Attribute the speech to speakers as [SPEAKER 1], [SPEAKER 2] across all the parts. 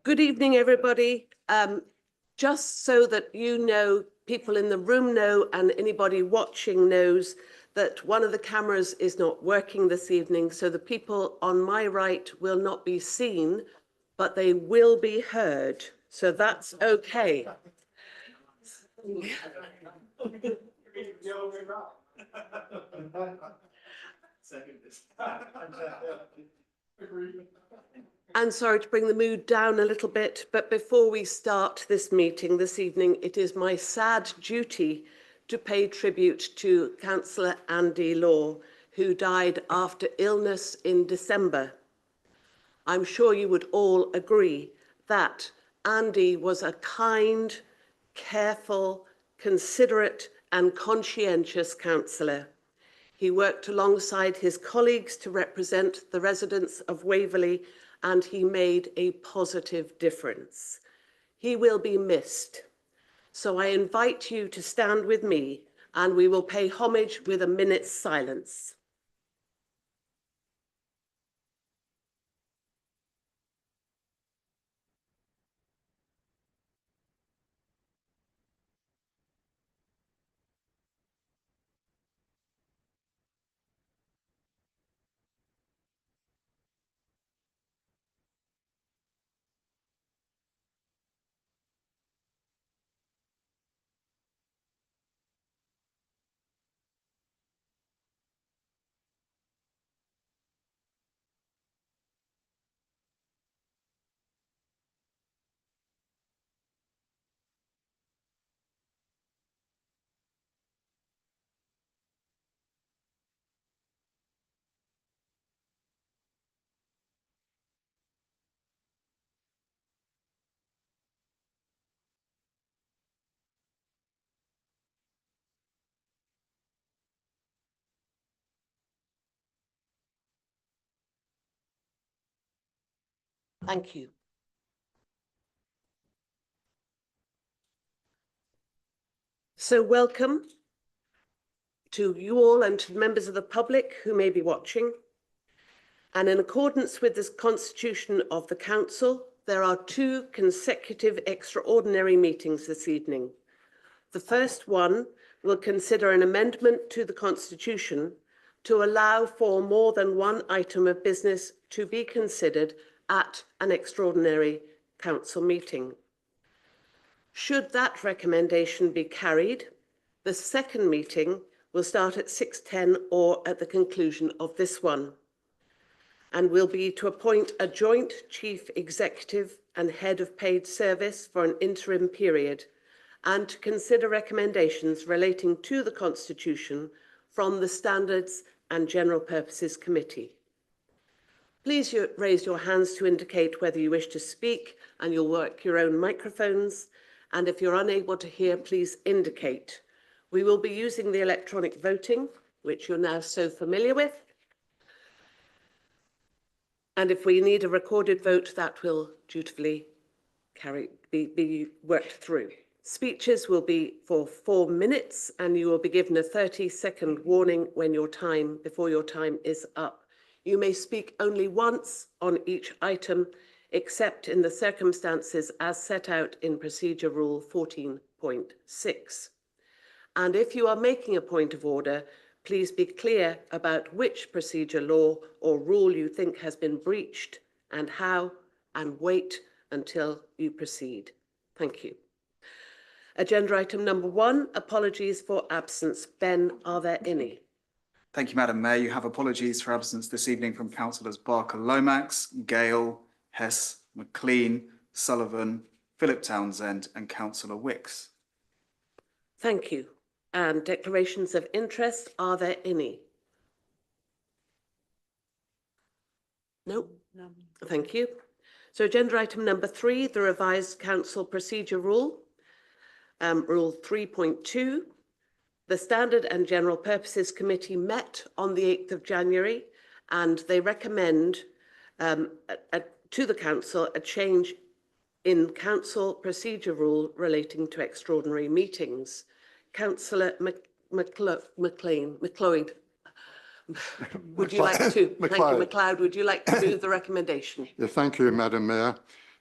[SPEAKER 1] Good evening, everybody. Just so that you know, people in the room know, and anybody watching knows that one of the cameras is not working this evening. So the people on my right will not be seen, but they will be heard. So that's okay. And sorry to bring the mood down a little bit, but before we start this meeting this evening, it is my sad duty to pay tribute to Councillor Andy Law, who died after illness in December. I'm sure you would all agree that Andy was a kind, careful, considerate and conscientious councillor. He worked alongside his colleagues to represent the residents of Waverley, and he made a positive difference. He will be missed. So I invite you to stand with me and we will pay homage with a minute's silence. Thank you. So welcome to you all and to the members of the public who may be watching. And in accordance with the Constitution of the Council, there are 2 consecutive extraordinary meetings this evening. The first one will consider an amendment to the Constitution to allow for more than one item of business to be considered at an extraordinary council meeting. Should that recommendation be carried, the second meeting will start at 6:10 or at the conclusion of this one, and will be to appoint a joint chief executive and head of paid service for an interim period, and to consider recommendations relating to the Constitution from the Standards and General Purposes Committee. Please raise your hands to indicate whether you wish to speak, and you'll work your own microphones. And if you're unable to hear, please indicate. We will be using the electronic voting, which you're now so familiar with. And if we need a recorded vote, that will dutifully be worked through. Speeches will be for 4 minutes, and you will be given a 30-second warning before your time is up. You may speak only once on each item, except in the circumstances as set out in Procedure Rule 14.6. And if you are making a point of order, please be clear about which procedure law or rule you think has been breached and how, and wait until you proceed. Thank you. Agenda item number 1, apologies for absence. Ben, are there any?
[SPEAKER 2] Thank you, Madam Mayor. You have apologies for absence this evening from Councillors Barker Lomax, Gale, Hess, McLean, Sullivan, Philip Townsend and Councillor Wicks.
[SPEAKER 1] Thank you. And declarations of interest, are there any? No? No. Thank you. So agenda item number 3, the revised council procedure rule, rule 3.2. The Standard and General Purposes Committee met on the 8th of January and they recommend to the Council a change in Council procedure rule relating to extraordinary meetings. Councillor McLeod, Would you like to? Thank you,
[SPEAKER 3] MacLeod.
[SPEAKER 1] MacLeod. Would you like to move the recommendation?
[SPEAKER 3] Yeah, thank you, Madam Mayor.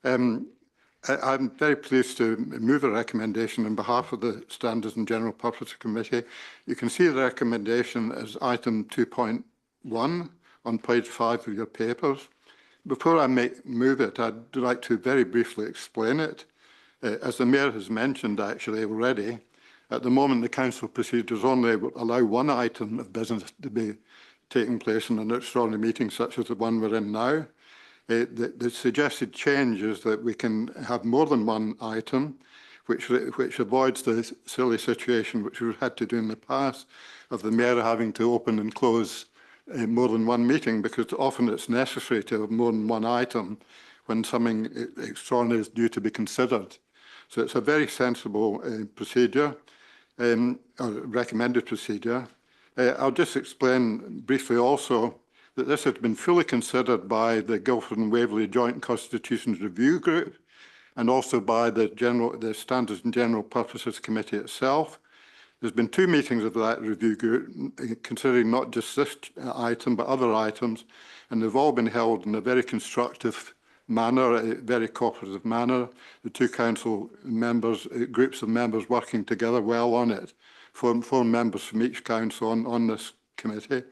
[SPEAKER 3] I'm very pleased to move a recommendation on behalf of the Standards and General Purpose Committee. You can see the recommendation as item 2.1 on page 5 of your papers. Before I move it, I'd like to very briefly explain it. As the Mayor has mentioned actually already, at the moment the Council procedures only allow one item of business to be taking place in an extraordinary meeting such as the one we're in now. The suggested change is that we can have more than one item, which avoids the silly situation which we've had to do in the past of the Mayor having to open and close more than one meeting, because often it's necessary to have more than one item when something extraordinary is due to be considered. So it's a very sensible procedure, or recommended procedure. I'll just explain briefly also that this has been fully considered by the Guildford and Waverley Joint Constitutions Review Group and also by the Standards and General Purposes Committee itself. There's been 2 meetings of that review group, considering not just this item, but other items, and they've all been held in a very constructive manner, a very cooperative manner. The 2 council members, groups of members working together well on it, 4 members from each council on this committee.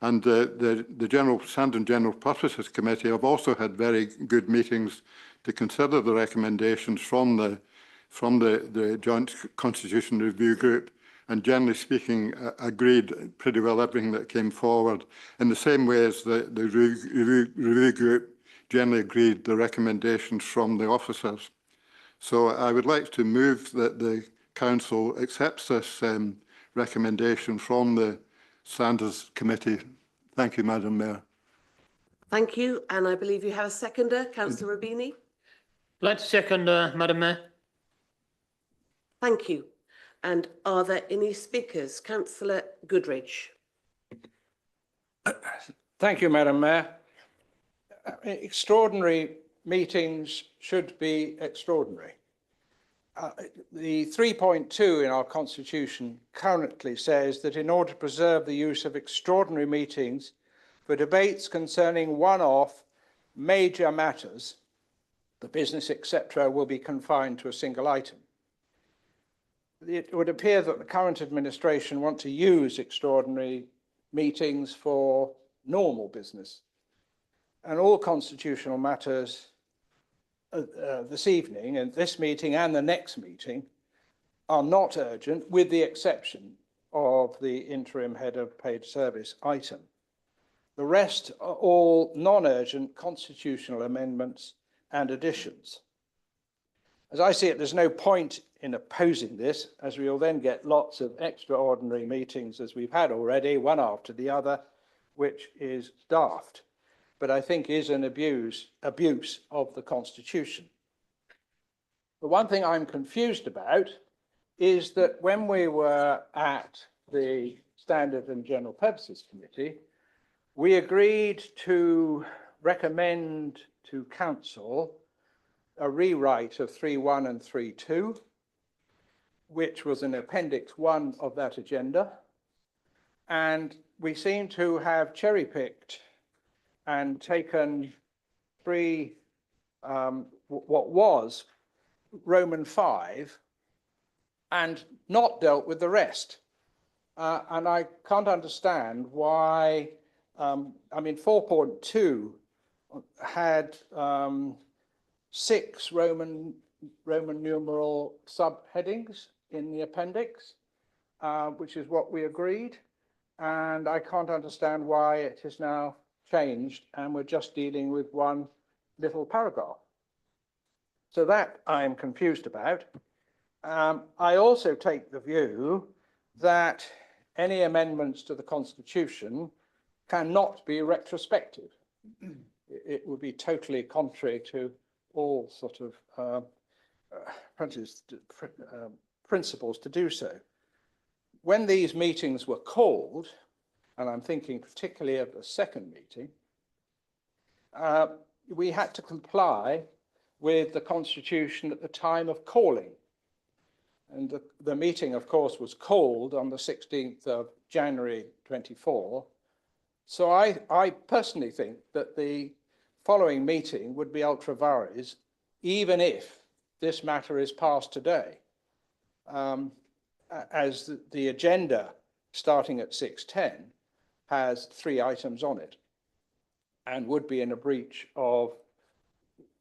[SPEAKER 3] And the Standards and General Purposes Committee have also had very good meetings to consider the recommendations from the Joint Constitution Review Group, and generally speaking agreed pretty well everything that came forward, in the same way as the review group generally agreed the recommendations from the officers. So I would like to move that the Council accepts this recommendation from the Standards Committee. Thank you, Madam Mayor.
[SPEAKER 1] Thank you. And I believe you have a seconder, Councillor Rubini.
[SPEAKER 4] I'd like to second, Madam Mayor.
[SPEAKER 1] Thank you. And are there any speakers? Councillor Goodridge.
[SPEAKER 5] Thank you, Madam Mayor. Extraordinary meetings should be extraordinary. The 3.2 in our Constitution currently says that in order to preserve the use of extraordinary meetings for debates concerning one-off major matters, the business, etc., will be confined to a single item. It would appear that the current administration want to use extraordinary meetings for normal business, and all constitutional matters this evening and this meeting and the next meeting are not urgent, with the exception of the interim head of paid service item. The rest are all non-urgent constitutional amendments and additions. As I see it, there's no point in opposing this, as we will then get lots of extraordinary meetings, as we've had already, one after the other, which is daft, but I think is an abuse of the Constitution. The one thing I'm confused about is that when we were at the Standard and General Purposes Committee, we agreed to recommend to Council a rewrite of 3.1 and 3.2, which was in Appendix 1 of that agenda. And we seem to have cherry-picked and taken what was Roman 5 and not dealt with the rest. And I can't understand why, 4.2 had 6 Roman numeral subheadings in the appendix, which is what we agreed. And I can't understand why it is now changed and we're just dealing with one little paragraph. So that I'm confused about. I also take the view that any amendments to the Constitution cannot be retrospective. It would be totally contrary to all sort of principles to do so. When these meetings were called, and I'm thinking particularly of the second meeting, we had to comply with the Constitution at the time of calling. And the meeting, of course, was called on the 16th of January 24, So I personally think that the following meeting would be ultra vires, even if this matter is passed today, as the agenda starting at 6:10 has 3 items on it and would be in a breach of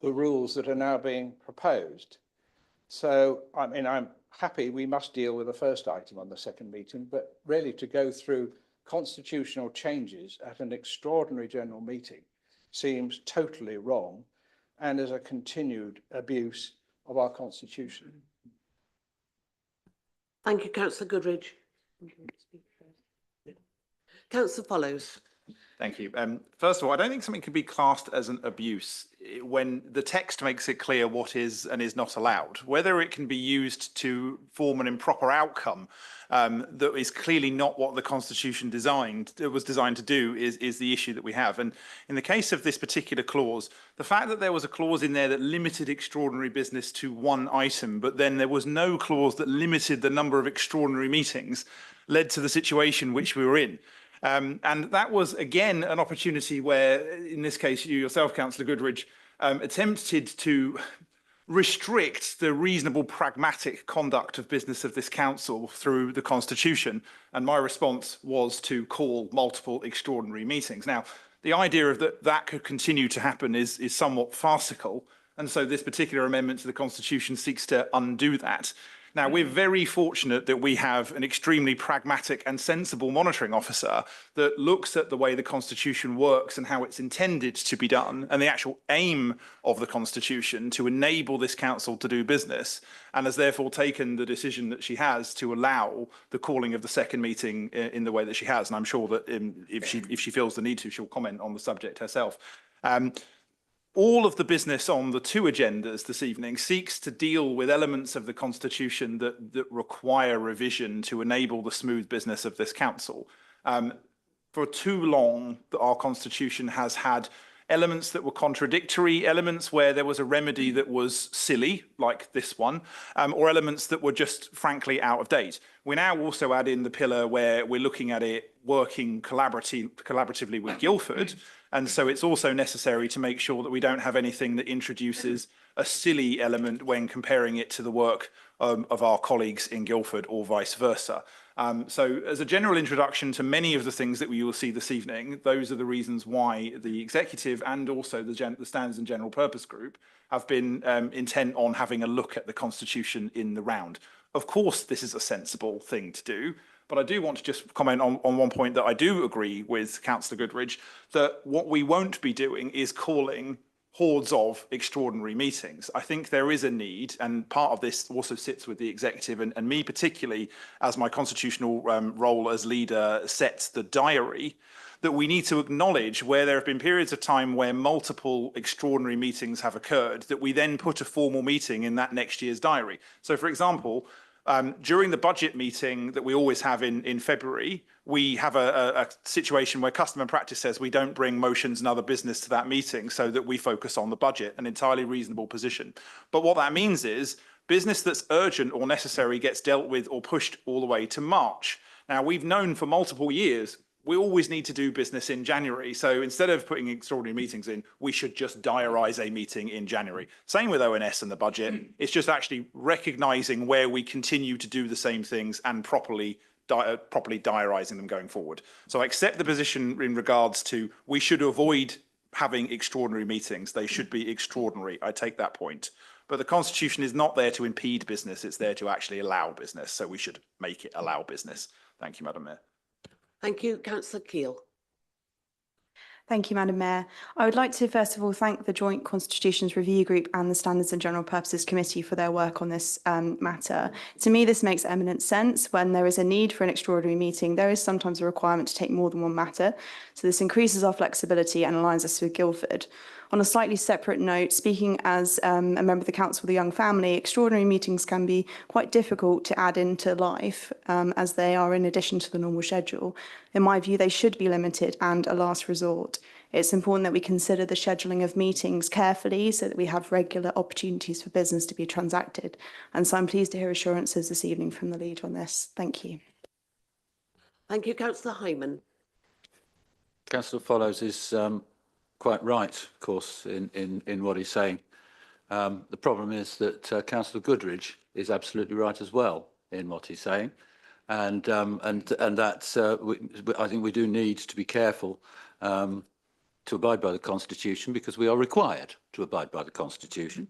[SPEAKER 5] the rules that are now being proposed. So, I mean, I'm happy we must deal with the first item on the second meeting, but really to go through constitutional changes at an extraordinary general meeting seems totally wrong and is a continued abuse of our constitution.
[SPEAKER 1] Thank you, Councillor Goodridge. Councillor Follows.
[SPEAKER 6] Thank you. First of all, I don't think something can be classed as an abuse when the text makes it clear what is and is not allowed. Whether it can be used to form an improper outcome that is clearly not what the Constitution was designed to do is the issue that we have. And in the case of this particular clause, the fact that there was a clause in there that limited extraordinary business to 1 item, but then there was no clause that limited the number of extraordinary meetings, led to the situation which we were in. And that was, again, an opportunity where, in this case, you yourself, Councillor Goodridge, attempted to restrict the reasonable, pragmatic conduct of business of this council through the Constitution. And my response was to call multiple extraordinary meetings. Now, the idea of that could continue to happen is somewhat farcical. And so this particular amendment to the Constitution seeks to undo that. Now, we're very fortunate that we have an extremely pragmatic and sensible monitoring officer that looks at the way the Constitution works and how it's intended to be done and the actual aim of the Constitution to enable this council to do business, and has therefore taken the decision that she has to allow the calling of the second meeting in the way that she has. And I'm sure that if she feels the need to, she'll comment on the subject herself. All of the business on the 2 agendas this evening seeks to deal with elements of the Constitution that require revision to enable the smooth business of this council. For too long, our Constitution has had elements that were contradictory, elements where there was a remedy that was silly, like this one, or elements that were just frankly out of date. We now also add in the pillar where we're looking at it working collaboratively with Guildford. And so it's also necessary to make sure that we don't have anything that introduces a silly element when comparing it to the work of our colleagues in Guildford or vice versa. So as a general introduction to many of the things that we will see this evening, those are the reasons why the executive and also the Standards and General Purpose Group have been intent on having a look at the Constitution in the round. Of course, this is a sensible thing to do. But I do want to just comment on one point that I do agree with Councillor Goodridge, that what we won't be doing is calling hordes of extraordinary meetings. I think there is a need, and part of this also sits with the executive and me particularly, as my constitutional role as leader sets the diary, that we need to acknowledge where there have been periods of time where multiple extraordinary meetings have occurred, that we then put a formal meeting in that next year's diary. So, for example, during the budget meeting that we always have in February, we have a situation where custom and practice says we don't bring motions and other business to that meeting so that we focus on the budget, an entirely reasonable position. But what that means is business that's urgent or necessary gets dealt with or pushed all the way to March. Now, we've known for multiple years we always need to do business in January. So instead of putting extraordinary meetings in, we should just diarise a meeting in January. Same with ONS and the budget. It's just actually recognising where we continue to do the same things and properly diarising them going forward. So I accept the position in regards to we should avoid having extraordinary meetings. They should be extraordinary. I take that point. But the Constitution is not there to impede business. It's there to actually allow business. So we should make it allow business. Thank you, Madam Mayor.
[SPEAKER 1] Thank you, Councillor Keele.
[SPEAKER 7] Thank you, Madam Mayor. I would like to first of all thank the Joint Constitutions Review Group and the Standards and General Purposes Committee for their work on this matter. To me, this makes eminent sense. When there is a need for an extraordinary meeting, there is sometimes a requirement to take more than one matter. So this increases our flexibility and aligns us with Guildford. On a slightly separate note, speaking as a member of the Council of the Young Family, extraordinary meetings can be quite difficult to add into life as they are in addition to the normal schedule. In my view, they should be limited and a last resort. It's important that we consider the scheduling of meetings carefully so that we have regular opportunities for business to be transacted. And so I'm pleased to hear assurances this evening from the lead on this. Thank you.
[SPEAKER 1] Thank you, Councillor Hyman.
[SPEAKER 8] Councillor Follows is quite right, of course, in what he's saying. The problem is that Councillor Goodridge is absolutely right as well in what he's saying, and that's I think we do need to be careful to abide by the Constitution, because we are required to abide by the Constitution,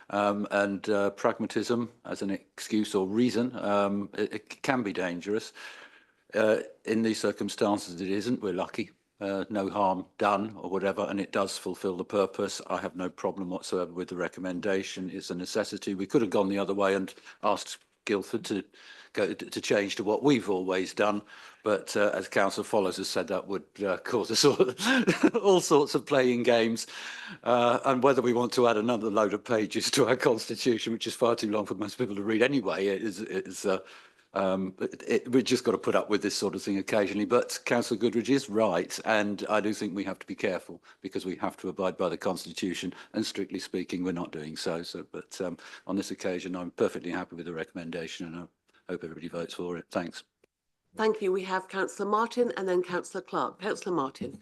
[SPEAKER 8] and pragmatism as an excuse or reason it can be dangerous. In these circumstances, it isn't. We're lucky. No harm done or whatever, and it does fulfil the purpose. I have no problem whatsoever with the recommendation. It's a necessity. We could have gone the other way and asked Guildford to change to what we've always done, but as Councillor Follows has said, that would cause us all sorts of playing games, and whether we want to add another load of pages to our constitution, which is far too long for most people to read anyway, we've just got to put up with this sort of thing occasionally. But Councillor Goodridge is right, and I do think we have to be careful, because we have to abide by the Constitution, and strictly speaking, we're not doing so. But on this occasion, I'm perfectly happy with the recommendation, and I hope everybody votes for it. Thanks.
[SPEAKER 1] Thank you. We have Councillor Martin and then Councillor Clark. Councillor Martin.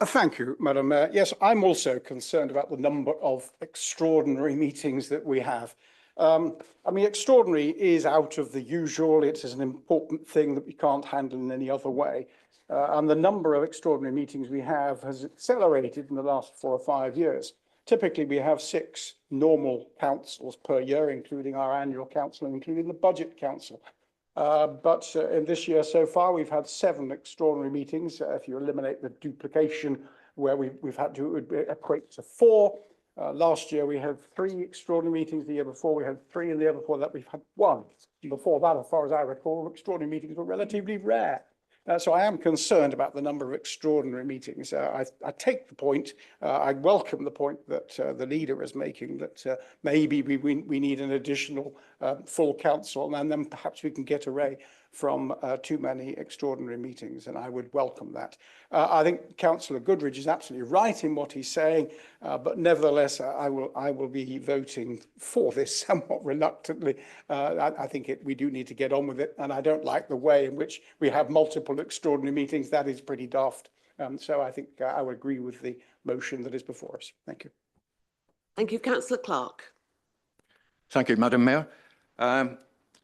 [SPEAKER 9] Thank you, Madam Mayor. Yes, I'm also concerned about the number of extraordinary meetings that we have. I mean, extraordinary is out of the usual. It is an important thing that we can't handle in any other way. And the number of extraordinary meetings we have has accelerated in the last 4 or 5 years. Typically, we have 6 normal councils per year, including our annual council and including the budget council. But in this year so far, we've had 7 extraordinary meetings. If you eliminate the duplication, where we've had to, it would equate to 4. Last year, we had 3 extraordinary meetings. The year before, we had 3, and the year before that, we've had 1. And before that, as far as I recall, extraordinary meetings were relatively rare. So I am concerned about the number of extraordinary meetings. I take the point. I welcome the point that the leader is making, that maybe we need an additional full council, and then perhaps we can get away from too many extraordinary meetings, and I would welcome that. I think Councillor Goodridge is absolutely right in what he's saying, but nevertheless, I will be voting for this somewhat reluctantly. I think we do need to get on with it, and I don't like the way in which we have multiple extraordinary meetings. That is pretty daft. So I think I would agree with the motion that is before us. Thank you.
[SPEAKER 1] Thank you, Councillor Clark.
[SPEAKER 10] Thank you, Madam Mayor.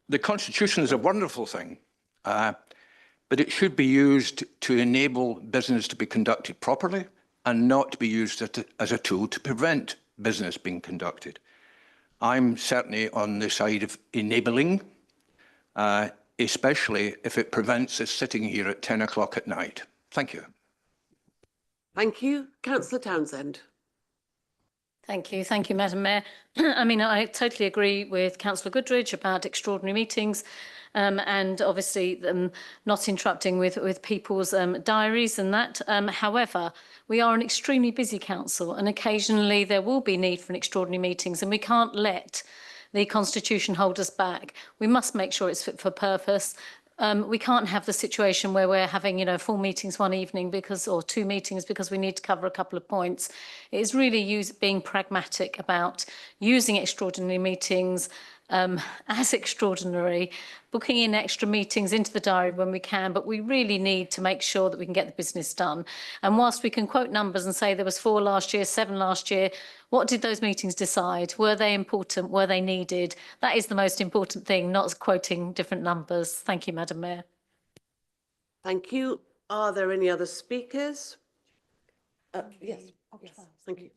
[SPEAKER 10] The Constitution is a wonderful thing, but it should be used to enable business to be conducted properly and not to be used as a tool to prevent business being conducted. I'm certainly on the side of enabling, especially if it prevents us sitting here at 10 o'clock at night. Thank you.
[SPEAKER 1] Thank you. Councillor Townsend.
[SPEAKER 11] Thank you, Madam Mayor. I mean, I totally agree with Councillor Goodridge about extraordinary meetings, and obviously not interrupting with people's diaries and that. However, we are an extremely busy council, and occasionally there will be need for an extraordinary meetings, and we can't let the Constitution hold us back. We must make sure it's fit for purpose. We can't have the situation where we're having, 4 meetings one evening or 2 meetings because we need to cover a couple of points. It is really being pragmatic about using extraordinary meetings as extraordinary, booking in extra meetings into the diary when we can, but we really need to make sure that we can get the business done. And whilst we can quote numbers and say there was 4 last year, 7 last year, what did those meetings decide? Were they important? Were they needed? That is the most important thing, not quoting different numbers. Thank you, Madam Mayor.
[SPEAKER 1] Thank you. Are there any other speakers? Yes. Thank you.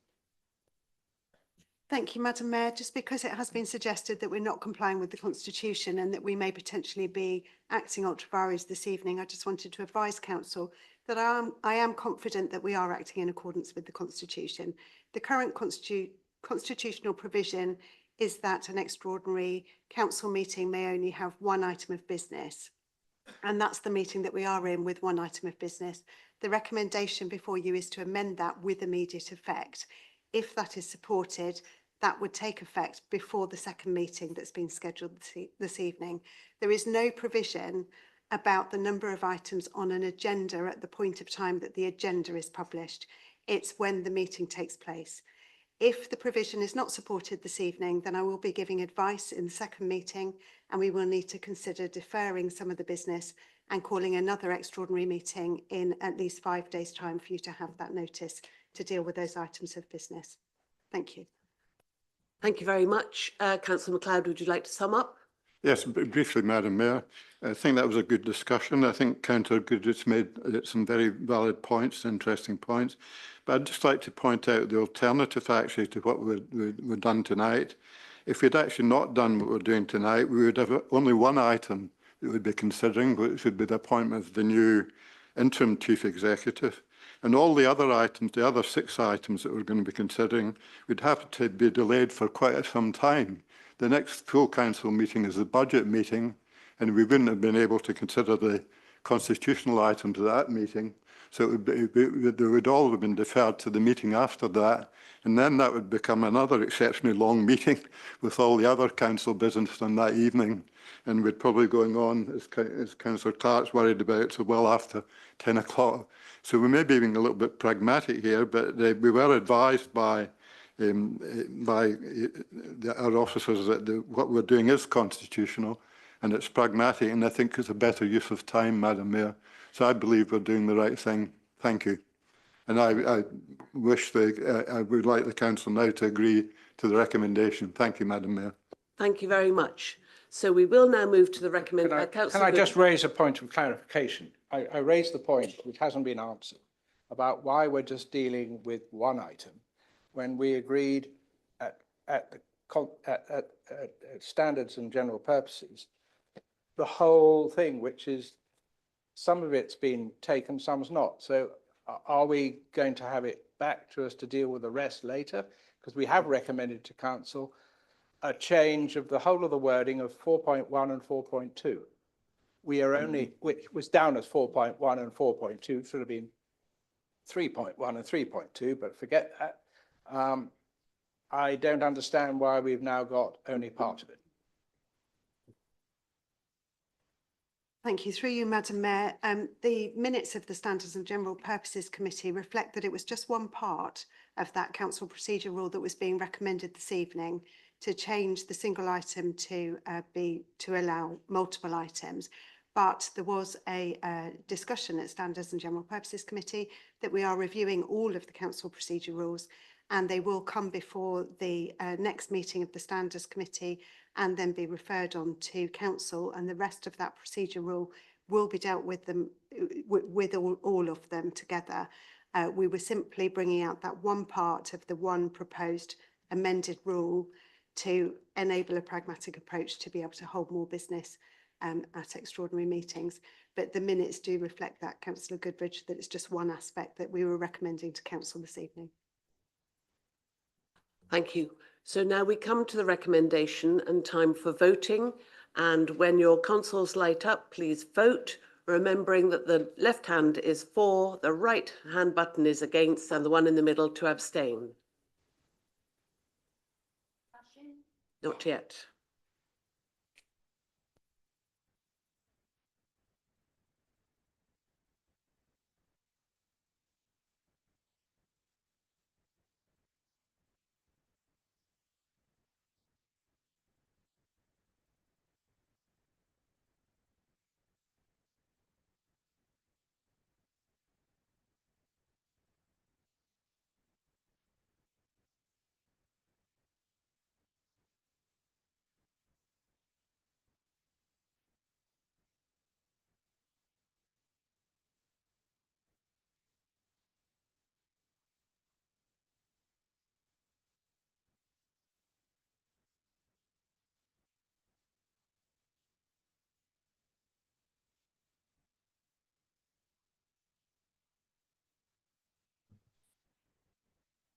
[SPEAKER 12] Thank you, Madam Mayor. Just because it has been suggested that we're not complying with the Constitution and that we may potentially be acting ultra vires this evening, I just wanted to advise Council that I am confident that we are acting in accordance with the Constitution. The current constitutional provision is that an extraordinary council meeting may only have 1 item of business. And that's the meeting that we are in, with 1 item of business. The recommendation before you is to amend that with immediate effect. If that is supported, that would take effect before the second meeting that's been scheduled this evening. There is no provision about the number of items on an agenda at the point of time that the agenda is published. It's when the meeting takes place. If the provision is not supported this evening, then I will be giving advice in the second meeting, and we will need to consider deferring some of the business and calling another extraordinary meeting in at least 5 days' time for you to have that notice to deal with those items of business. Thank you.
[SPEAKER 1] Thank you very much. Councillor MacLeod, would you like to sum up?
[SPEAKER 3] Yes, briefly, Madam Mayor. I think that was a good discussion. I think Councillor Goodrich made some very valid points, interesting points. But I'd just like to point out the alternative actually to what we've done tonight. If we'd actually not done what we're doing tonight, we would have only one item that we'd be considering, which would be the appointment of the new interim chief executive. And all the other items, the other 6 items that we're going to be considering, would have to be delayed for quite some time. The next full council meeting is the budget meeting, and we wouldn't have been able to consider the constitutional items at that meeting. So they would all have been deferred to the meeting after that. And then that would become another exceptionally long meeting with all the other council business on that evening. And we'd probably going on, as Councillor Clark's worried about, so well after 10 o'clock. So we may be being a little bit pragmatic here, but we were advised by our officers that what we're doing is constitutional and it's pragmatic, and I think it's a better use of time, Madam Mayor. So I believe we're doing the right thing. Thank you. And I would like the council now to agree to the recommendation. Thank you, Madam Mayor.
[SPEAKER 1] Thank you very much. So we will now move to the recommendation.
[SPEAKER 5] Can I just raise a point of clarification? I raised the point, which hasn't been answered, about why we're just dealing with one item when we agreed at standards and general purposes, the whole thing, which is some of it's been taken, some's not. So are we going to have it back to us to deal with the rest later? Because we have recommended to council a change of the whole of the wording of 4.1 and 4.2. We are only, which was down as 4.1 and 4.2, should have been 3.1 and 3.2, but forget that. I don't understand why we've now got only part of it.
[SPEAKER 12] Thank you. Through you, Madam Mayor. The minutes of the Standards and General Purposes Committee reflect that it was just one part of that council procedure rule that was being recommended this evening to change the single item to allow multiple items. But there was a discussion at Standards and General Purposes Committee that we are reviewing all of the council procedure rules, and they will come before the next meeting of the Standards Committee and then be referred on to council, and the rest of that procedure rule will be dealt with them with all of them together. We were simply bringing out that one part of the one proposed amended rule to enable a pragmatic approach to be able to hold more business at extraordinary meetings. But the minutes do reflect that, Councillor Goodrich, that it's just one aspect that we were recommending to council this evening.
[SPEAKER 1] Thank you. So now we come to the recommendation and time for voting. And when your consoles light up, please vote, remembering that the left hand is for, the right hand button is against, and the one in the middle to abstain. Not yet.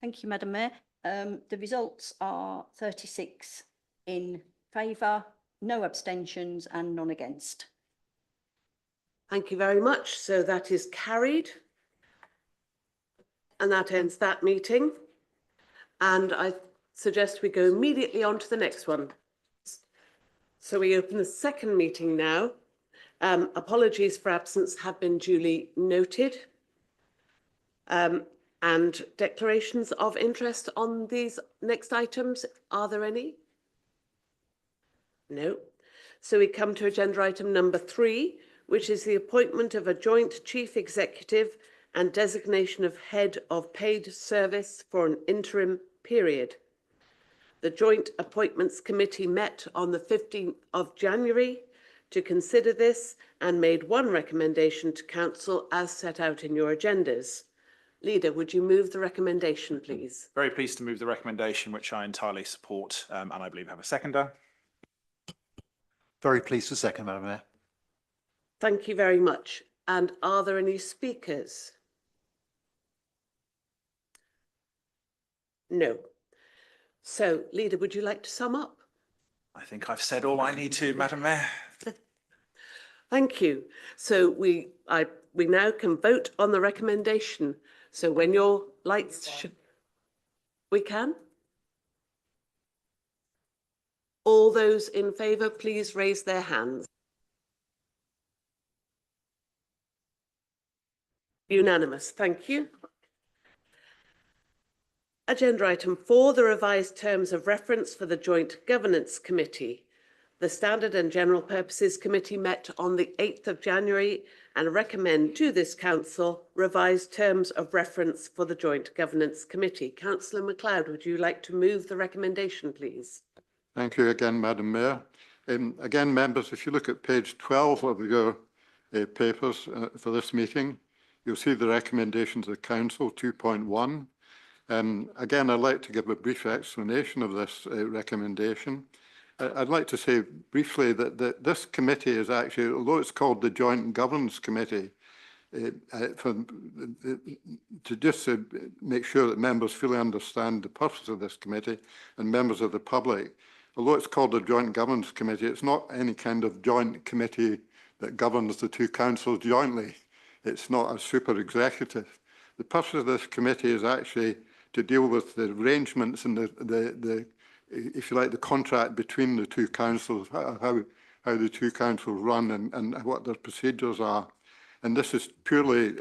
[SPEAKER 13] Thank you, Madam Mayor. The results are 36 in favour, no abstentions and none against.
[SPEAKER 1] Thank you very much. So that is carried. And that ends that meeting. And I suggest we go immediately on to the next one. So we open the second meeting now. Apologies for absence have been duly noted. And declarations of interest on these next items, are there any? No. So we come to agenda item number 3, which is the appointment of a joint chief executive and designation of head of paid service for an interim period. The Joint Appointments Committee met on the 15th of January to consider this and made one recommendation to Council as set out in your agendas. Leader, would you move the recommendation, please?
[SPEAKER 6] Very pleased to move the recommendation, which I entirely support, and I believe have a seconder.
[SPEAKER 14] Very pleased to second, Madam Mayor.
[SPEAKER 1] Thank you very much. And are there any speakers? No. So, Leader, would you like to sum up?
[SPEAKER 6] I think I've said all I need to, Madam Mayor.
[SPEAKER 1] Thank you. So we now can vote on the recommendation. So when your lights we can? All those in favour, please raise their hands. Unanimous. Thank you. Agenda item 4, the revised terms of reference for the Joint Governance Committee. The Standard and General Purposes Committee met on the 8th of January and recommend to this Council revised terms of reference for the Joint Governance Committee. Councillor MacLeod, would you like to move the recommendation, please?
[SPEAKER 3] Thank you again, Madam Mayor. Again, members, if you look at page 12 of your papers for this meeting, you'll see the recommendations of the Council 2.1. Again, I'd like to give a brief explanation of this recommendation. I'd like to say briefly that this committee is actually, although it's called the Joint Governance Committee, to make sure that members fully understand the purpose of this committee and members of the public, although it's called the Joint Governance Committee, it's not any kind of joint committee that governs the two councils jointly. It's not a super executive. The purpose of this committee is actually to deal with the arrangements and the if you like, the contract between the two councils, how the two councils run and what their procedures are. And this is purely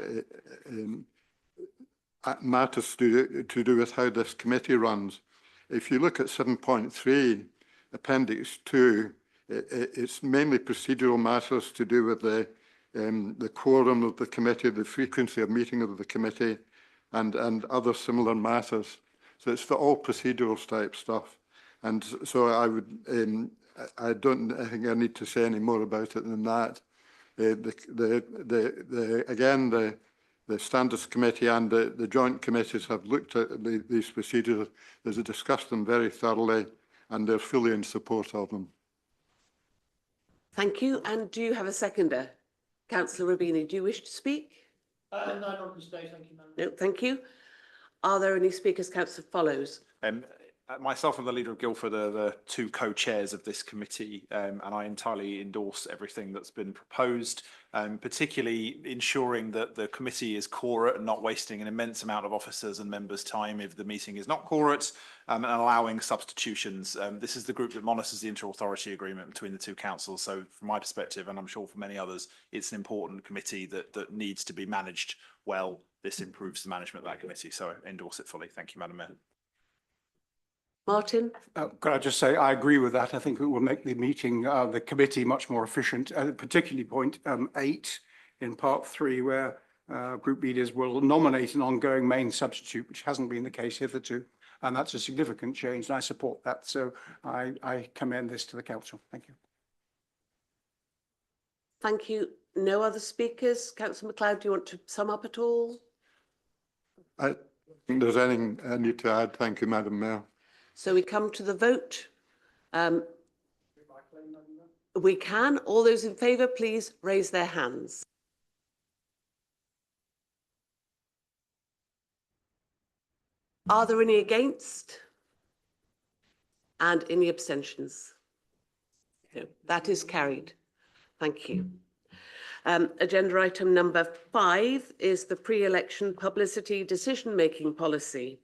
[SPEAKER 3] matters to do with how this committee runs. If you look at 7.3, Appendix 2, it's mainly procedural matters to do with the quorum of the committee, the frequency of meeting of the committee, and other similar matters. So it's for all procedural type stuff. And so I don't think I need to say any more about it than that. Again, the Standards Committee and the joint committees have looked at these procedures, they've discussed them very thoroughly, and they're fully in support of them.
[SPEAKER 1] Thank you. And do you have a seconder? Councillor Rubini, do you wish to speak?
[SPEAKER 4] No, not this day, thank you, Madam.
[SPEAKER 1] No, thank you. Are there any speakers? Councillor Follows.
[SPEAKER 6] Myself and the Leader of Guildford are the two co-chairs of this committee, and I entirely endorse everything that's been proposed, particularly ensuring that the committee is quorate and not wasting an immense amount of officers and members' time if the meeting is not quorate, and allowing substitutions. This is the group that monitors the inter-authority agreement between the two councils, so from my perspective, and I'm sure for many others, it's an important committee that needs to be managed well. This improves the management of that committee, so I endorse it fully. Thank you, Madam Mayor.
[SPEAKER 1] Martin?
[SPEAKER 9] Could I just say I agree with that. I think it will make the meeting, the committee, much more efficient, particularly point 8 in part 3, where group leaders will nominate an ongoing main substitute, which hasn't been the case hitherto. And that's a significant change, and I support that. So I commend this to the council. Thank you.
[SPEAKER 1] Thank you. No other speakers? Councillor MacLeod, do you want to sum up at all?
[SPEAKER 3] I think there's anything I need to add. Thank you, Madam Mayor.
[SPEAKER 1] So we come to the vote. We can. All those in favour, please raise their hands. Are there any against? And any abstentions? No, that is carried. Thank you. Agenda item number 5 is the pre-election publicity decision-making policy.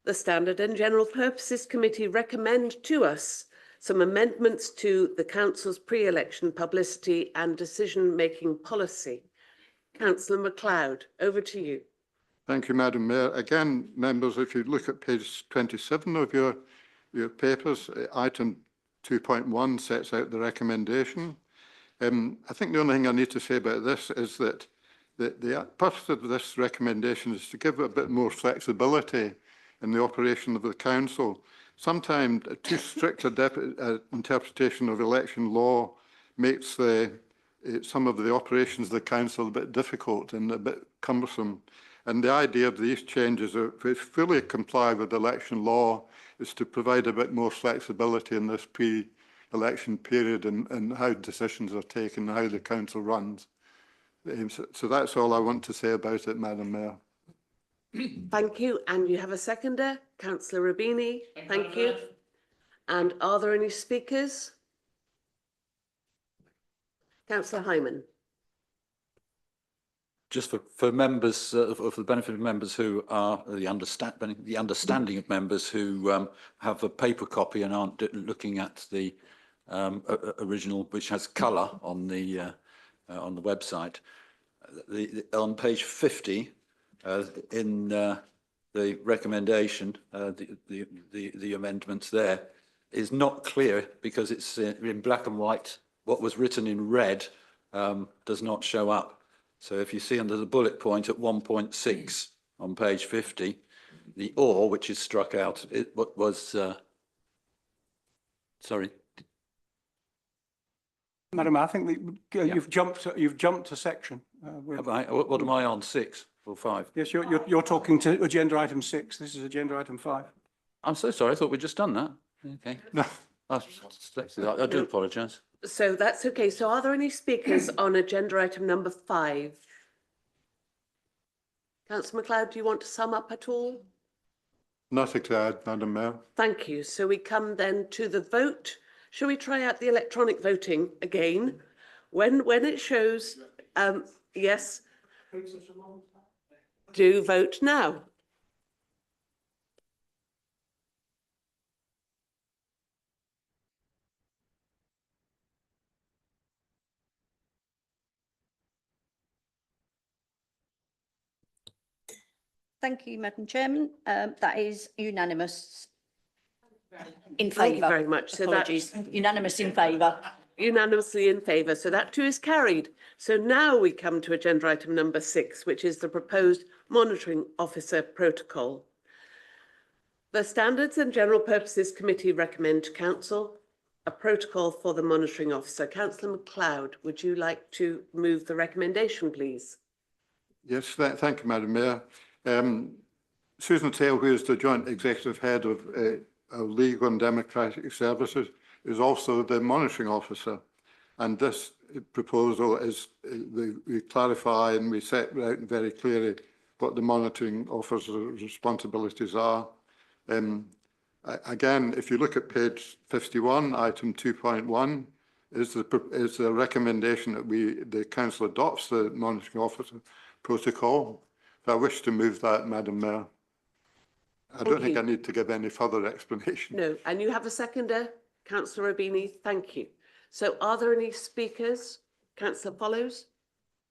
[SPEAKER 1] The Standard and General Purposes Committee recommend to us some amendments to the Council's pre-election publicity and decision-making policy. Councillor MacLeod, over to you.
[SPEAKER 3] Thank you, Madam Mayor. Again, members, if you look at page 27 of your papers, item 2.1 sets out the recommendation. I think the only thing I need to say about this is that the purpose of this recommendation is to give a bit more flexibility in the operation of the council. Sometimes a too strict interpretation of election law makes some of the operations of the council a bit difficult and a bit cumbersome. And the idea of these changes, if we fully comply with election law, is to provide a bit more flexibility in this pre-election period and how decisions are taken, how the council runs. So that's all I want to say about it, Madam Mayor.
[SPEAKER 1] Thank you. And you have a seconder, Councillor Rubini. Thank you. And are there any speakers? Councillor Hyman.
[SPEAKER 8] Just for members, for the benefit of members who are the understanding of members who have a paper copy and aren't looking at the original, which has colour on the website. On page 50, in the recommendation, the amendments there is not clear because it's in black and white. What was written in red does not show up. So if you see under the bullet point at 1.6 on page 50, the or, which is struck out, what was, sorry.
[SPEAKER 9] Madam, I think you've jumped a section.
[SPEAKER 8] What am I on, 6 or 5?
[SPEAKER 9] Yes, you're talking to agenda item 6. This is agenda item 5.
[SPEAKER 8] I'm so sorry. I thought we'd just done that. Okay.
[SPEAKER 9] No.
[SPEAKER 8] I do apologise.
[SPEAKER 1] So that's okay. So are there any speakers on agenda item number 5? Councillor MacLeod, do you want to sum up at all?
[SPEAKER 3] Nothing to add, Madam Mayor.
[SPEAKER 1] Thank you. So we come then to the vote. Shall we try out the electronic voting again? When it shows, yes, do vote now.
[SPEAKER 13] Thank you, Madam Chairman. That is unanimous. In favour.
[SPEAKER 1] Thank you very much. So
[SPEAKER 13] Apologies. Unanimous in favour.
[SPEAKER 1] Unanimously in favour. So that too is carried. So now we come to agenda item number 6, which is the proposed monitoring officer protocol. The Standards and General Purposes Committee recommend to Council a protocol for the monitoring officer. Councillor MacLeod, would you like to move the recommendation, please?
[SPEAKER 3] Yes, thank you, Madam Mayor. Susan Tail, who is the Joint Executive Head of Legal and Democratic Services, is also the monitoring officer. And this proposal is, we clarify and we set out very clearly what the monitoring officer's responsibilities are. Again, if you look at page 51, item 2.1, is the recommendation that the Council adopts the monitoring officer protocol. So I wish to move that, Madam Mayor. I don't think I need to give any further explanation.
[SPEAKER 1] No, and you have a seconder, Councillor Rubini. Thank you. So are there any speakers? Councillor Follows.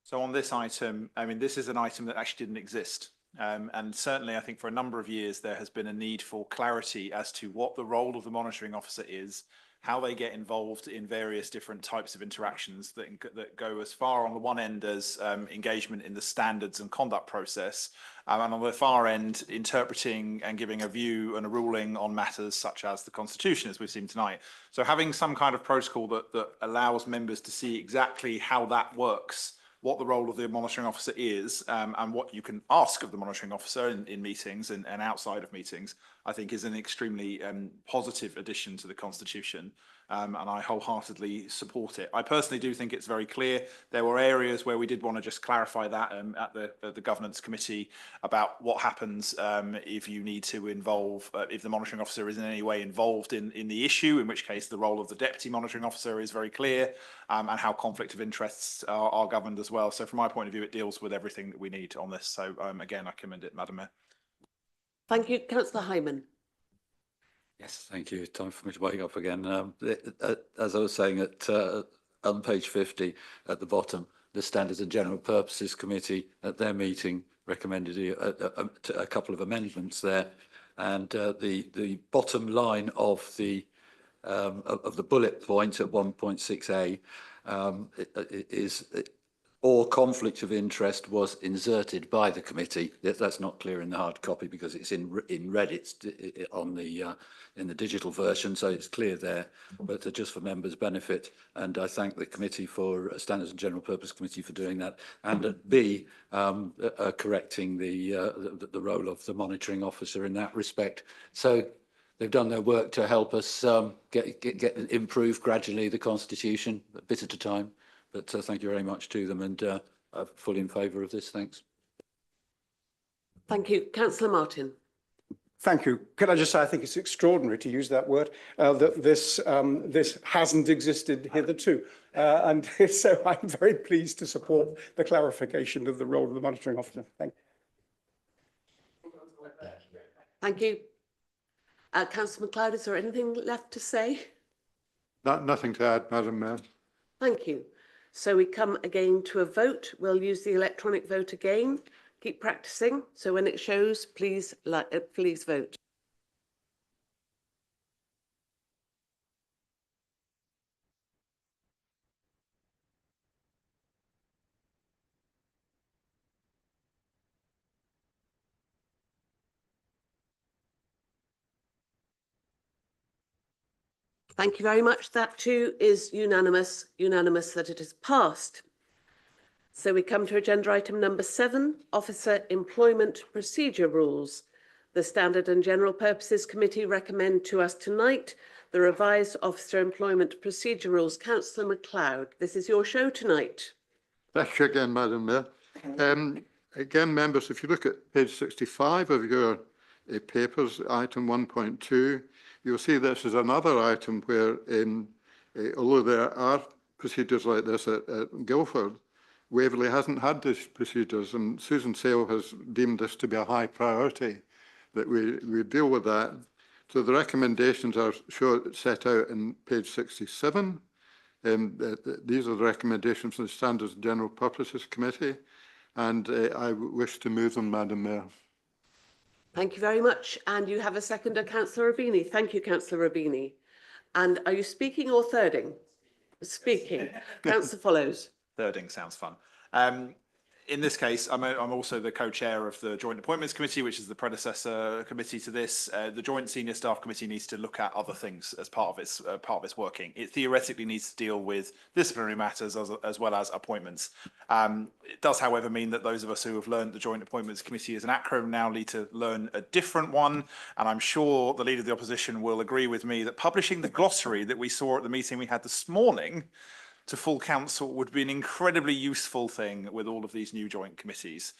[SPEAKER 6] So on this item, I mean, this is an item that actually didn't exist. And certainly, I think for a number of years, there has been a need for clarity as to what the role of the monitoring officer is, how they get involved in various different types of interactions that go as far on the one end as engagement in the standards and conduct process, and on the far end, interpreting and giving a view and a ruling on matters such as the Constitution, as we've seen tonight. So having some kind of protocol that allows members to see exactly how that works, what the role of the monitoring officer is, and what you can ask of the monitoring officer in meetings and outside of meetings, I think is an extremely positive addition to the Constitution, and I wholeheartedly support it. I personally do think it's very clear. There were areas where we did want to just clarify that at the Governance Committee about what happens if you need to involve, if the monitoring officer is in any way involved in the issue, in which case the role of the Deputy Monitoring Officer is very clear, and how conflict of interests are governed as well. So from my point of view, it deals with everything that we need on this. So again, I commend it, Madam Mayor.
[SPEAKER 1] Thank you. Councillor Hyman.
[SPEAKER 8] Yes, thank you. Time for me to wake up again. As I was saying, on page 50 at the bottom, the Standards and General Purposes Committee at their meeting recommended a couple of amendments there, and the bottom line of the of the bullet point at 1.6a or conflict of interest was inserted by the committee. That's not clear in the hard copy because it's in red. It's on the in the digital version, so it's clear there. But just for members' benefit, and I thank the committee for Standards and General Purpose Committee for doing that. And at B, correcting the role of the monitoring officer in that respect. So they've done their work to help us improve gradually the Constitution, a bit at a time. But thank you very much to them, and I'm fully in favour of this. Thanks.
[SPEAKER 1] Thank you. Councillor Martin.
[SPEAKER 9] Thank you. Can I just say, I think it's extraordinary to use that word, that this hasn't existed hitherto. And so I'm very pleased to support the clarification of the role of the monitoring officer. Thank you.
[SPEAKER 1] Thank you. Councillor MacLeod, is there anything left to say?
[SPEAKER 3] Nothing to add, Madam Mayor.
[SPEAKER 1] Thank you. So we come again to a vote. We'll use the electronic vote again. Keep practicing. So when it shows, please vote. Thank you very much. That too is unanimous that it is passed. So we come to agenda item number 7, Officer Employment Procedure Rules. The Standard and General Purposes Committee recommend to us tonight the revised Officer Employment Procedure Rules. Councillor MacLeod, this is your show tonight.
[SPEAKER 3] Thank you again, Madam Mayor. Again, members, if you look at page 65 of your papers, item 1.2, you'll see this is another item where, although there are procedures like this at Guildford, Waverley hasn't had these procedures, and Susan Sale has deemed this to be a high priority, that we deal with that. So the recommendations are set out in page 67. These are the recommendations from the Standards and General Purposes Committee, and I wish to move them, Madam Mayor.
[SPEAKER 1] Thank you very much. And you have a seconder, Councillor Rubini. Thank you, Councillor Rubini. And are you speaking or thirding? Speaking. Councillor Follows.
[SPEAKER 6] Thirding sounds fun. In this case, I'm also the co-chair of the Joint Appointments Committee, which is the predecessor committee to this. The Joint Senior Staff Committee needs to look at other things as part of its working. It theoretically needs to deal with disciplinary matters as well as appointments. It does, however, mean that those of us who have learned the Joint Appointments Committee as an acronym now need to learn a different one. And I'm sure the Leader of the Opposition will agree with me that publishing the glossary that we saw at the meeting we had this morning to full council would be an incredibly useful thing with all of these new joint committees.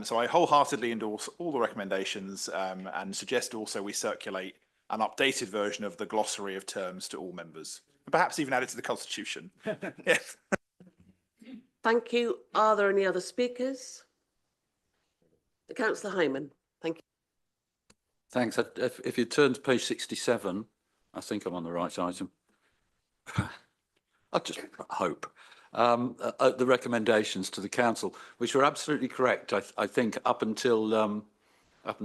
[SPEAKER 6] So I wholeheartedly endorse all the recommendations and suggest also we circulate an updated version of the glossary of terms to all members, and perhaps even add it to the Constitution. Yes.
[SPEAKER 1] Thank you. Are there any other speakers? Councillor Hyman. Thank you.
[SPEAKER 8] Thanks. If you turn to page 67, I think I'm on the right item. I just hope. The recommendations to the council, which were absolutely correct, I think, up until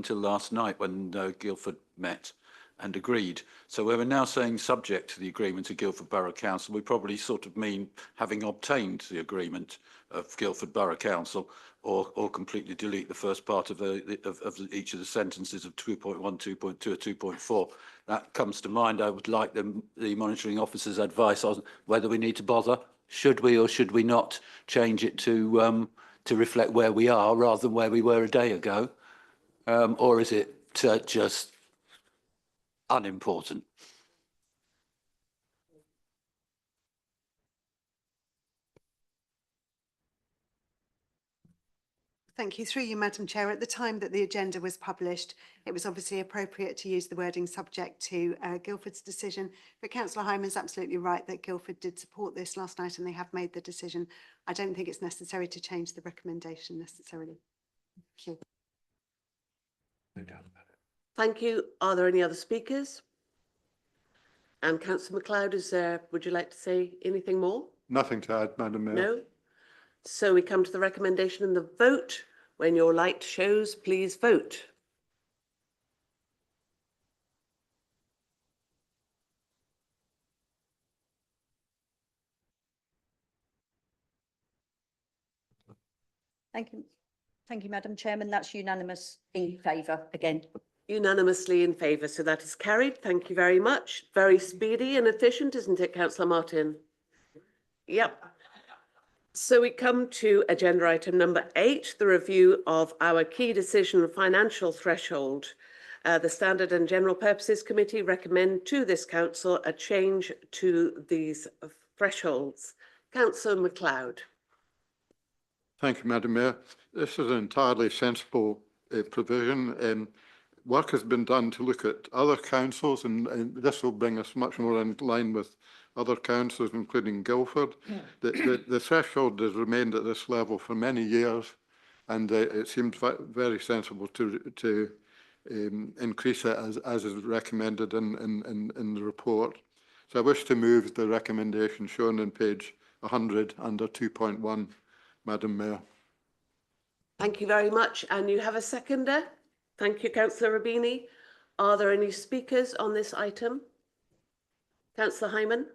[SPEAKER 8] last night when Guildford met and agreed. So we were now saying subject to the agreement of Guildford Borough Council, we probably sort of mean having obtained the agreement of Guildford Borough Council, or completely delete the first part of each of the sentences of 2.1, 2.2 or 2.4. That comes to mind. I would like the monitoring officer's advice on whether we need to bother. Should we or should we not change it to reflect where we are rather than where we were a day ago? Or is it just unimportant?
[SPEAKER 12] Thank you. Through you, Madam Chair. At the time that the agenda was published, it was obviously appropriate to use the wording subject to Guildford's decision. But Councillor Hyman is absolutely right that Guildford did support this last night and they have made the decision. I don't think it's necessary to change the recommendation necessarily. Thank you.
[SPEAKER 3] No doubt about it.
[SPEAKER 1] Thank you. Are there any other speakers? And Councillor MacLeod, would you like to say anything more?
[SPEAKER 3] Nothing to add, Madam Mayor.
[SPEAKER 1] No? So we come to the recommendation and the vote. When your light shows, please vote.
[SPEAKER 13] Thank you. Thank you, Madam Chairman. That's unanimous in favour again.
[SPEAKER 1] Unanimously in favour, so that is carried. Thank you very much. Very speedy and efficient, isn't it, Councillor Martin? Yep. So we come to agenda item number 8, the review of our key decision financial threshold. The Standard and General Purposes Committee recommend to this council a change to these thresholds. Councillor MacLeod.
[SPEAKER 3] Thank you, Madam Mayor. This is an entirely sensible provision. Work has been done to look at other councils, and this will bring us much more in line with other councils, including Guildford. The threshold has remained at this level for many years, and it seems very sensible to increase it as is recommended in the report. So I wish to move the recommendation shown on page 100 under 2.1, Madam Mayor.
[SPEAKER 1] Thank you very much. And you have a seconder? Thank you, Councillor Rubini. Are there any speakers on this item? Councillor Hyman?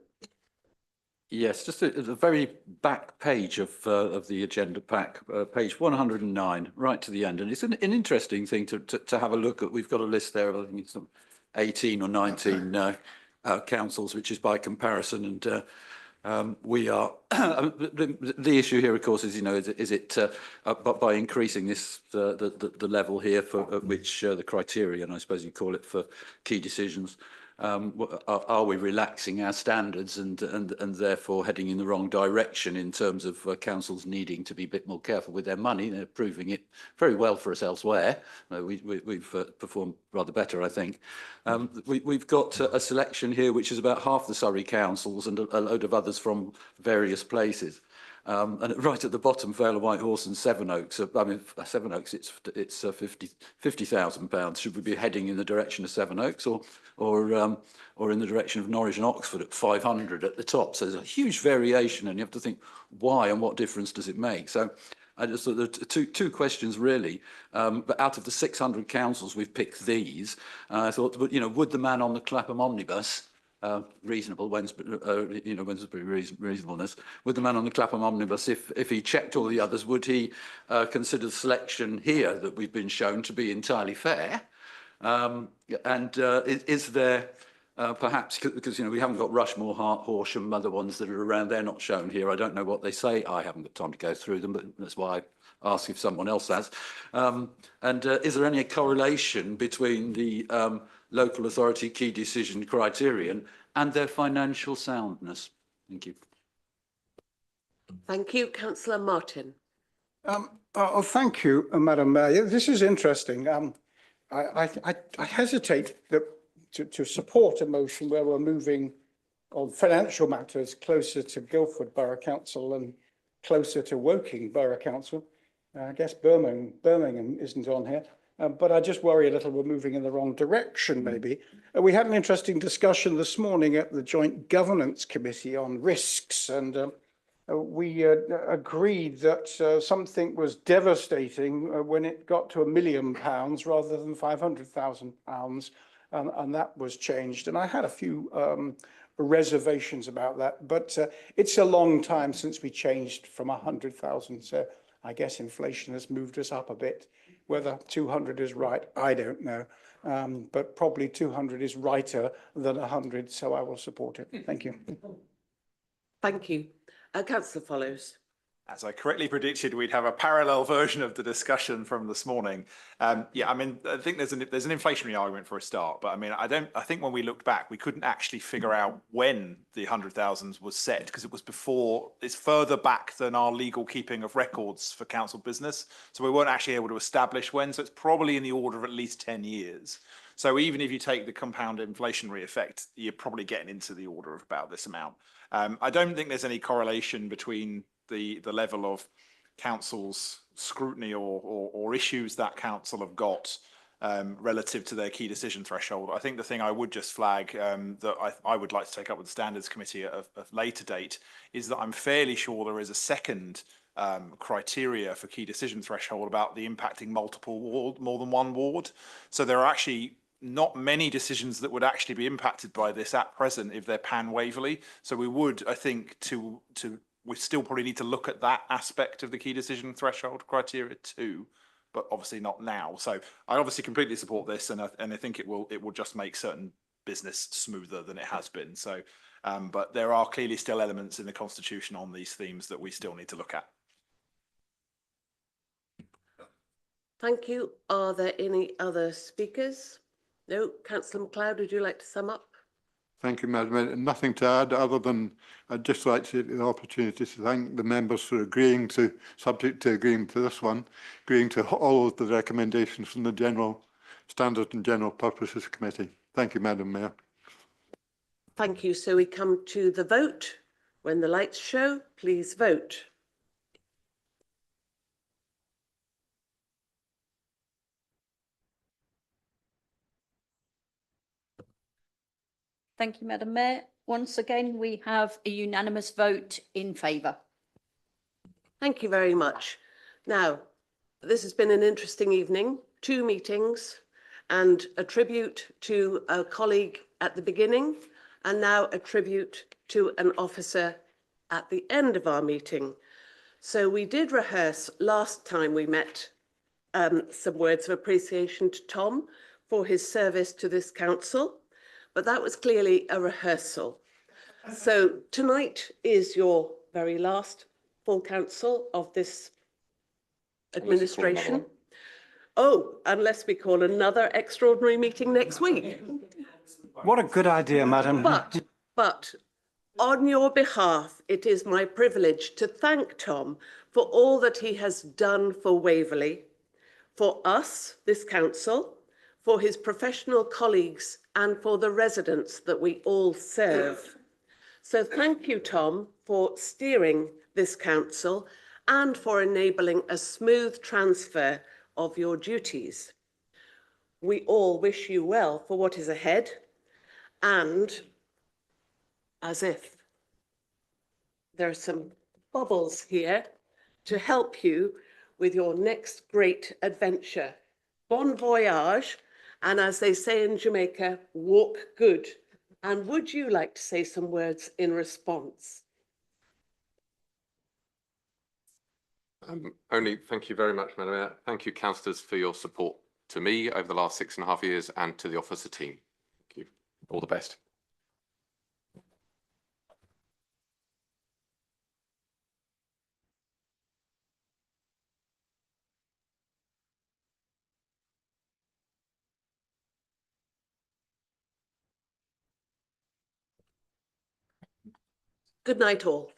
[SPEAKER 8] Yes, just at the very back page of the agenda pack, page 109, right to the end. And it's an interesting thing to have a look at. We've got a list there of, I think it's 18 or 19 councils, which is by comparison. And we are, the issue here, of course, is, is it by increasing this, the level here for which the criterion, I suppose you call it, for key decisions, are we relaxing our standards and therefore heading in the wrong direction in terms of councils needing to be a bit more careful with their money? They're proving it very well for us elsewhere. We've performed rather better, I think. We've got a selection here which is about half the Surrey councils and a load of others from various places. And right at the bottom, Vale of Whitehorse and Sevenoaks. I mean, Sevenoaks, it's £50,000. Should we be heading in the direction of Sevenoaks or in the direction of Norwich and Oxford at 500 at the top? So there's a huge variation, and you have to think why and what difference does it make? So I just thought there are two questions really. But out of the 600 councils, we've picked these. I thought, would the man on the Clapham omnibus, reasonable, Wednesbury reasonableness, with the man on the Clapham omnibus, if he checked all the others, would he consider the selection here that we've been shown to be entirely fair? Is there perhaps, because we haven't got Rushmore, Horsham, other ones that are around, they're not shown here. I don't know what they say. I haven't got time to go through them, but that's why I ask if someone else has. Is there any correlation between the local authority key decision criterion and their financial soundness? Thank you.
[SPEAKER 1] Thank you, Councillor Martin.
[SPEAKER 9] Thank you, Madam Mayor. This is interesting. I hesitate to support a motion where we're moving on financial matters closer to Guildford Borough Council and closer to Woking Borough Council. I guess Birmingham isn't on here. But I just worry a little we're moving in the wrong direction, maybe. We had an interesting discussion this morning at the Joint Governance Committee on risks, and we agreed that something was devastating when it got to £1 million rather than £500,000, and that was changed. And I had a few reservations about that, but it's a long time since we changed from 100,000, so I guess inflation has moved us up a bit. Whether 200 is right, I don't know, but probably 200 is righter than 100, so I will support it. Thank you.
[SPEAKER 1] Thank you. Councillor Follows.
[SPEAKER 6] As I correctly predicted, we'd have a parallel version of the discussion from this morning. Yeah, I mean, I think there's an inflationary argument for a start, but I mean, I think when we looked back, we couldn't actually figure out when the 100,000 was set, because it was before, it's further back than our legal keeping of records for council business. So we weren't actually able to establish when, so it's probably in the order of at least 10 years. So even if you take the compound inflationary effect, you're probably getting into the order of about this amount. I don't think there's any correlation between the level of council's scrutiny or issues that council have got relative to their key decision threshold. I think the thing I would just flag that I would like to take up with the Standards Committee at a later date is that I'm fairly sure there is a second criteria for key decision threshold about the impacting multiple ward, more than one ward. So there are actually not many decisions that would actually be impacted by this at present if they're pan-Waverley. So we would, I think, to we still probably need to look at that aspect of the key decision threshold criteria too, but obviously not now. So I obviously completely support this, and I think it will just make certain business smoother than it has been. So, but there are clearly still elements in the constitution on these themes that we still need to look at.
[SPEAKER 1] Thank you. Are there any other speakers? No. Councillor MacLeod, would you like to sum up?
[SPEAKER 3] Thank you, Madam Mayor. Nothing to add other than I'd just like to take the opportunity to thank the members for agreeing to, subject to agreeing to this one, agreeing to all of the recommendations from the General Standards and General Purposes Committee. Thank you, Madam Mayor.
[SPEAKER 1] Thank you. So we come to the vote. When the lights show, please vote.
[SPEAKER 13] Thank you, Madam Mayor. Once again, we have a unanimous vote in favour.
[SPEAKER 1] Thank you very much. Now, this has been an interesting evening, 2 meetings and a tribute to a colleague at the beginning and now a tribute to an officer at the end of our meeting. So we did rehearse last time we met some words of appreciation to Tom for his service to this council, but that was clearly a rehearsal. So tonight is your very last full council of this administration. Oh, unless we call another extraordinary meeting next week.
[SPEAKER 9] What a good idea, Madam.
[SPEAKER 1] But on your behalf, it is my privilege to thank Tom for all that he has done for Waverley, for us, this council, for his professional colleagues, and for the residents that we all serve. So thank you, Tom, for steering this council and for enabling a smooth transfer of your duties. We all wish you well for what is ahead, and as if there are some bubbles here to help you with your next great adventure. Bon voyage, and as they say in Jamaica, walk good. And would you like to say some words in response?
[SPEAKER 14] Only thank you very much, Madam Mayor. Thank you, councillors, for your support to me over the last 6.5 years and to the officer team. Thank you. All the best.
[SPEAKER 1] Good night, all.